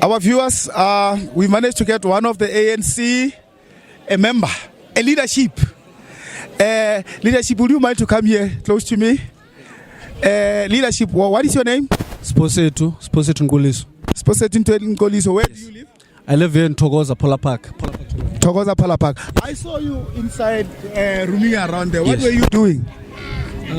Our viewers, we managed to get one of the ANC, a member, a leadership. Leadership, would you mind to come here close to me? Leadership, what is your name? Siphosethu Ngoliso. Siphosethu Ngoliso. Where do you live? I live here in Thokoza, Pola Park. Thokoza, Pola Park. I saw you inside roaming around there. What were you doing?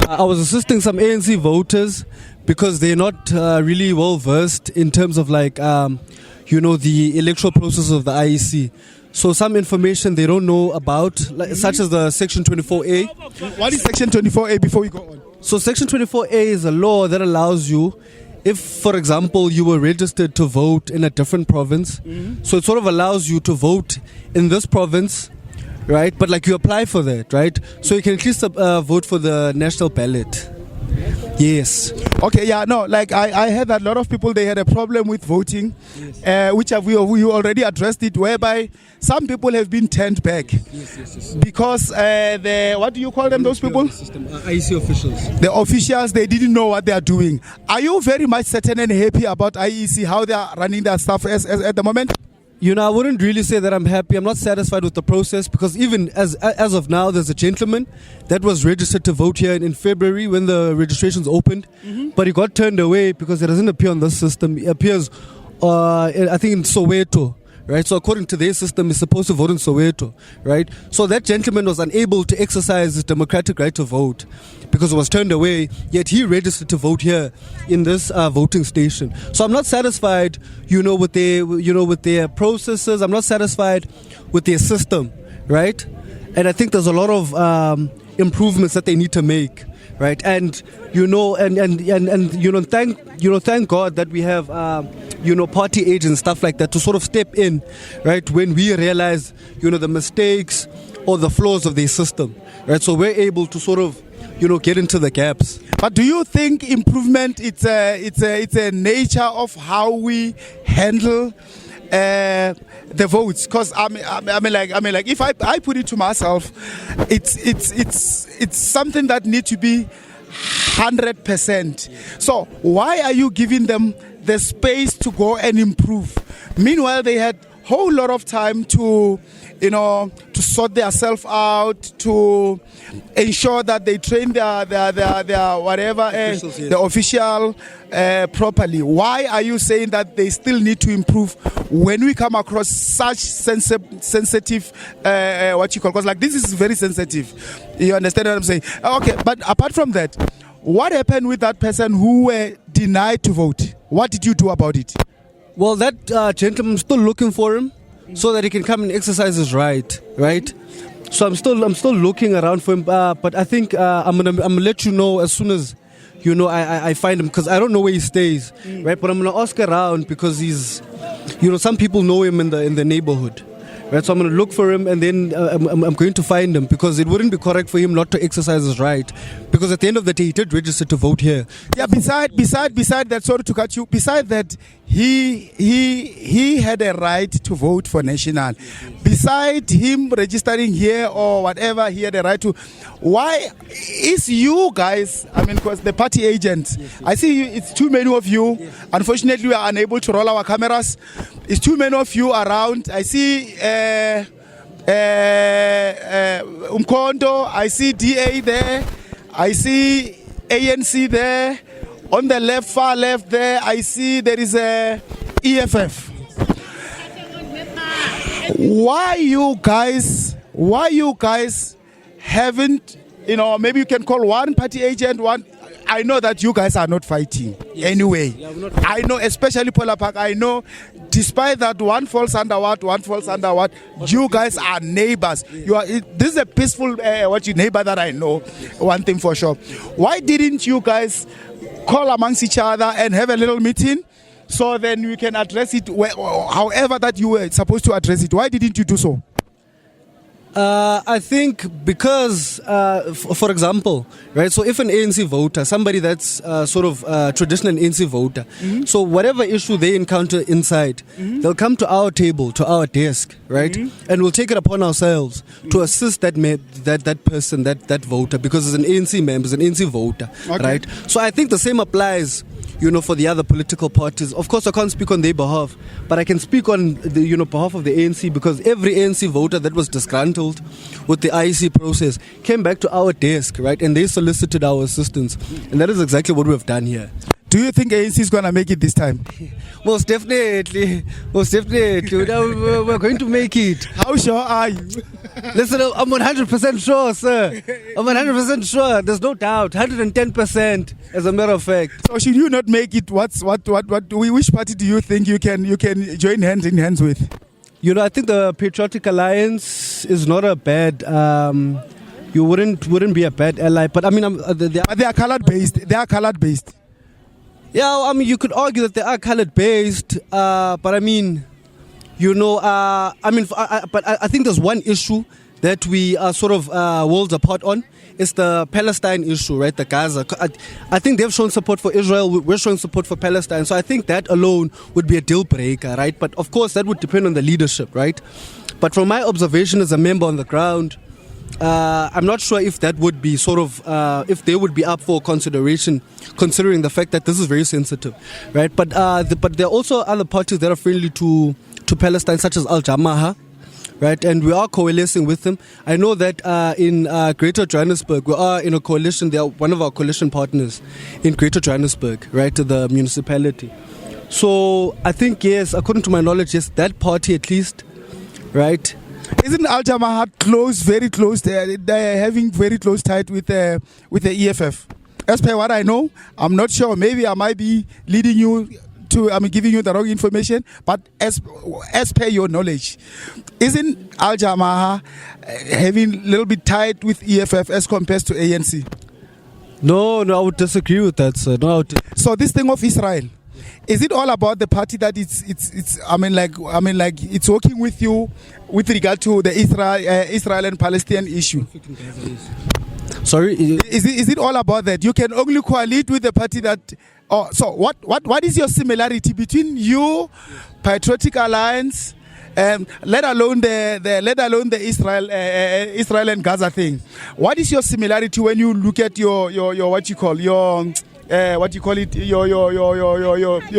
I was assisting some ANC voters because they're not really well versed in terms of the electoral process of the IEC. So some information they don't know about, such as the Section 24A. What is Section 24A before we go on? So Section 24A is a law that allows you, if, for example, you were registered to vote in a different province, so it sort of allows you to vote in this province, right? But you apply for that, right? So you can at least vote for the national ballot. Yes. Okay, yeah, no, I heard that a lot of people, they had a problem with voting, yes. Which we already addressed it, whereby some people have been turned back. Yes. Because what do you call them, those people? IEC officials. The officials, they didn't know what they are doing. Are you very much certain and happy about IEC, how they are running their stuff as at the moment? I wouldn't really say that I'm happy. I'm not satisfied with the process because even as of now, there's a gentleman that was registered to vote here in February when the registrations opened, but he got turned away because it doesn't appear on the system. It appears, I think, in Soweto. Right, so according to their system, he's supposed to vote in Soweto, right? So that gentleman was unable to exercise his democratic right to vote because he was turned away. Yet he registered to vote here in this voting station. So I'm not satisfied, with their processes. I'm not satisfied with their system, right? And I think there's a lot of improvements that they need to make. Right, and thank God that we have party agents, stuff like that, to sort of step in, right, when we realize the mistakes or the flaws of the system, right. So we're able to sort of get into the gaps. But do you think improvement it's a nature of how we handle the votes? Because I mean, if I put it to myself, it's something that needs to be 100%. So why are you giving them the space to go and improve? Meanwhile, they had whole lot of time to sort themselves out, to ensure that they train their whatever officials, yes. The official properly. Why are you saying that they still need to improve when we come across such sensitive because this is very sensitive? You understand what I'm saying? Okay, but apart from that, what happened with that person who were denied to vote? What did you do about it? Well, that gentleman, I'm still looking for him so that he can come and exercise his right? So I'm still looking around for him, but I think I'm gonna let you know as soon as I find him, because I don't know where he stays, right? But I'm gonna ask around because he's, some people know him in the neighborhood. Right, so I'm going to look for him, and then I'm going to find him, because it wouldn't be correct for him not to exercise his right, because at the end of the day he did register to vote here. Yeah. Beside that, sorry to cut you. Beside that, he had a right to vote for national. Beside him registering here or whatever, he had a right to. Why is you guys? I mean, because the party agents. Yes. I see it's too many of you. Yes. Unfortunately, we are unable to roll our cameras. It's too many of you around. I see. Umkondo, I see DA there, I see ANC there, on the left, far left there, I see there is a EFF. Why you guys haven't, maybe you can call one party agent, one. I know that you guys are not fighting anyway. Yeah, I know, especially Pola Park. I know, despite that one falls under what, you guys are neighbors. Yeah. This is a peaceful neighbor that I know. One thing for sure. Why didn't you guys call amongst each other and have a little meeting, so then we can address it however that you were supposed to address it? Why didn't you do so? I think because, for example, right, so if an ANC voter, somebody that's sort of traditional ANC voter, so whatever issue they encounter inside, they'll come to our table, to our desk, right, and we'll take it upon ourselves to assist that person, that voter, because it's an ANC member, it's an ANC voter, right? So I think the same applies for the other political parties. Of course, I can't speak on their behalf, but I can speak on the behalf of the ANC, because every ANC voter that was disgruntled with the IEC process came back to our desk, right, and they solicited our assistance, and that is exactly what we have done here. Do you think ANC is going to make it this time? Most definitely. We're going to make it. How sure are you? Listen, I'm 100% sure, sir. I'm 100% sure. There's no doubt. 110%, as a matter of fact. So should you not make it? Which party do you think you can join hands in hands with? I think the Patriotic Alliance is not a bad. You wouldn't be a bad ally, but I mean, they are color based. They are color based. Yeah, I mean, you could argue that they are colored based, but I mean, but I think there's one issue that we are sort of worlds apart on. It's the Palestine issue, right? The Gaza. I think they've shown support for Israel. We're showing support for Palestine. So I think that alone would be a deal breaker, right? But of course, that would depend on the leadership, right? But from my observation as a member on the ground, I'm not sure if that would be if they would be up for consideration, considering the fact that this is very sensitive, right? But there are also other parties that are friendly to Palestine, such as Al Jamaah, right? And we are coalescing with them. I know that in Greater Johannesburg, we are in a coalition. They are one of our coalition partners in Greater Johannesburg, right, the municipality. So I think, yes, according to my knowledge, yes, that party at least, right? Isn't Al Jamaah close, very close? They're having very close tight with the EFF. As per what I know, I'm not sure. Maybe I might be leading you to, giving you the wrong information. But as per your knowledge, isn't Al Jamaah having a little bit tight with EFF as compared to ANC? No, I would disagree with that, sir. So this thing of Israel, is it all about the party that it's working with you with regard to the Israel and Palestinian issue? Sorry, is it all about that? You can only coalesce with the party that. So what is your similarity between you, Patriotic Alliance, let alone the Israel and Gaza thing? What is your similarity when you look at your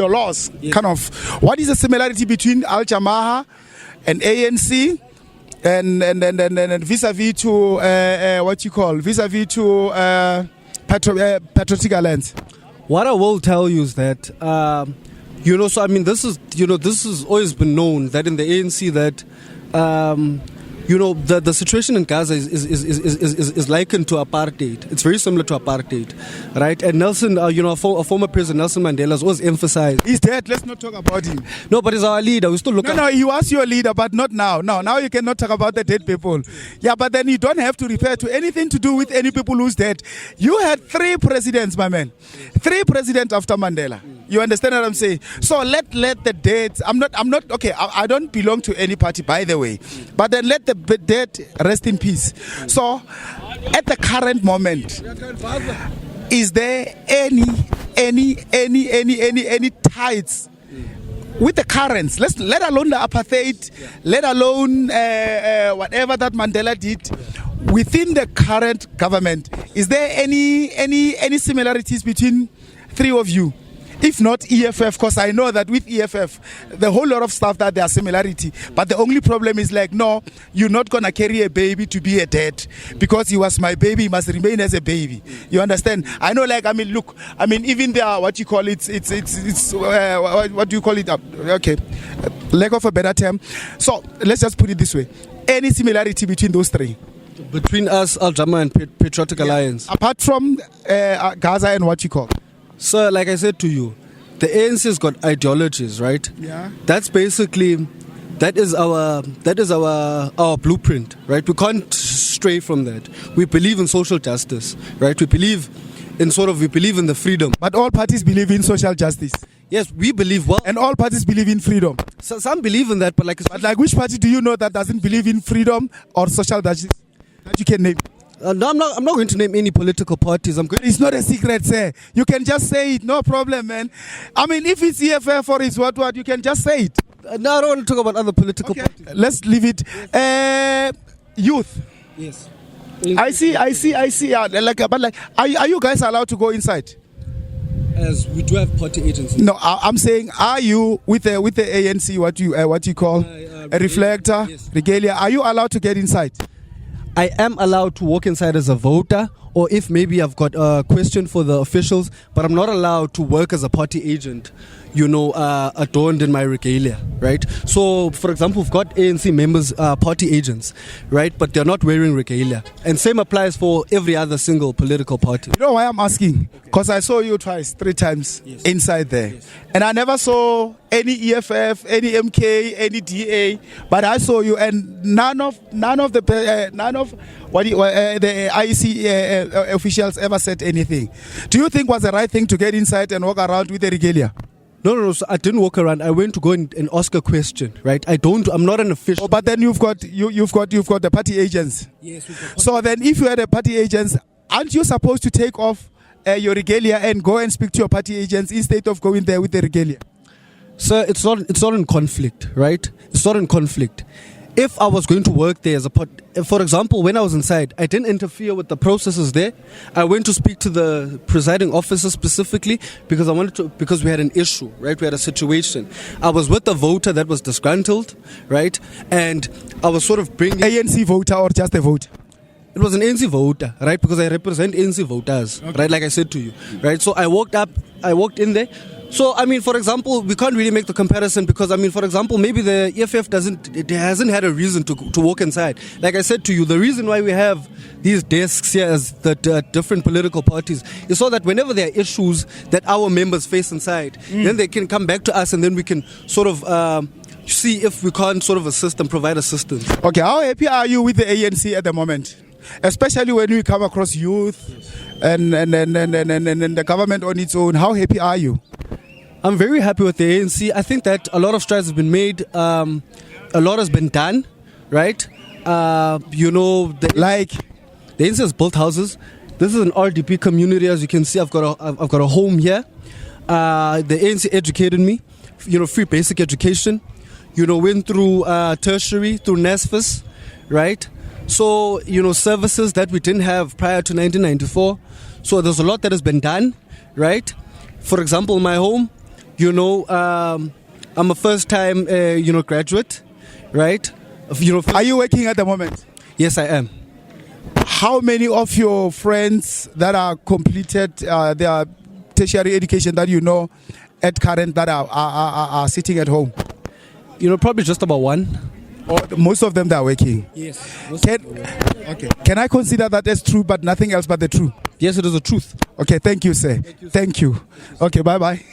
laws, yes. Kind of. What is the similarity between Al Jamaah and ANC and vis-a-vis to Patriotic Alliance? What I will tell you is that this has always been known that in the ANC that the situation in Gaza is likened to apartheid. It's very similar to apartheid, right? And Nelson, a former president, Nelson Mandela, has always emphasized. He's dead. Let's not talk about him. No, but he's our leader. We still look. No, he was your leader, but not now. No, now you cannot talk about the dead people. Yeah, but then you don't have to refer to anything to do with any people who's dead. You had 3 presidents, my man. 3 presidents after Mandela. You understand what I'm saying? So let the dead. I'm not okay. I don't belong to any party, by the way. But then let the dead rest in peace. So, at the current moment, is there any ties with the currents? Let alone the apartheid, let alone whatever that Mandela did within the current government. Is there any similarities between 3 of you? If not EFF, because I know that with EFF, the whole lot of stuff that there are similarity. But the only problem is no, you're not going to carry a baby to be a dad. Because he was my baby, he must remain as a baby. You understand? I know, even there, what you call it, what do you call it? Okay, lack of a better term. So, let's just put it this way. Any similarity between those 3? Between us, Al Jamaah and Patriotic Alliance? Apart from Gaza and what you call? Sir, like I said to you, the ANC has got ideologies, right? Yeah. That is our blueprint, right? We can't stray from that. We believe in social justice, right? We believe in the freedom. But all parties believe in social justice. Yes, we believe and all parties believe in freedom. So some believe in that, but which party do you know that doesn't believe in freedom or social justice that you can name? No, I'm not going to name any political parties. It's not a secret, sir. You can just say it, no problem, man. If it's EFF or it's what, you can just say it. No, I don't want to talk about other political parties. Let's leave it. Youth. Yes. I see. Are you guys allowed to go inside? as we do have party agents. No, I'm saying, are you with the ANC, what you call a reflector, yes. regalia? Are you allowed to get inside? I am allowed to walk inside as a voter, or if maybe I've got a question for the officials, but I'm not allowed to work as a party agent, adorned in my regalia, right? So, for example, we've got ANC members, party agents, right? But they're not wearing regalia. And same applies for every other single political party. You know why I'm asking? Because I saw you twice, 3 times inside there. Yes. And I never saw any EFF, any MK, any DA, but I saw you, and none of the IEC officials ever said anything. Do you think was the right thing to get inside and walk around with the regalia? No. So I didn't walk around. I went to go and ask a question, right? I'm not an official. Oh, but then you've got the party agents. Yes. So then, if you had a party agents, aren't you supposed to take off your regalia and go and speak to your party agents instead of going there with the regalia? Sir, it's not in conflict, right? It's not in conflict. If I was going to work there for example, when I was inside, I didn't interfere with the processes there. I went to speak to the presiding officer specifically because we had an issue, right? We had a situation. I was with a voter that was disgruntled, right? And I was sort of bringing ANC voter or just a voter? It was an ANC voter, right? Because I represent ANC voters, right? Like I said to you, right? So I walked in there. So, I mean, for example, we can't really make the comparison because, I mean, for example, maybe the EFF hasn't had a reason to walk inside. Like I said to you, the reason why we have these desks here as the different political parties is so that whenever there are issues that our members face inside, then they can come back to us and then we can sort of see if we can't sort of assist and provide assistance. Okay, how happy are you with the ANC at the moment? Especially when we come across youth and the government on its own. How happy are you? I'm very happy with the ANC. I think that a lot of strides have been made. A lot has been done, right? The ANC has built houses. This is an RDP community, as you can see. I've got a home here. The ANC educated me, free basic education. Went through tertiary, through NSFAS, right? So, services that we didn't have prior to 1994. So there's a lot that has been done, right? For example, my home, I'm a first-time, graduate, right? Are you working at the moment? Yes, I am. How many of your friends that are completed their tertiary education that at current that are sitting at home? Probably just about one. Or most of them that are working? Yes. Can I consider that as true, but nothing else but the truth? Yes, it is the truth. Okay, thank you, sir. Thank you. Okay, bye-bye.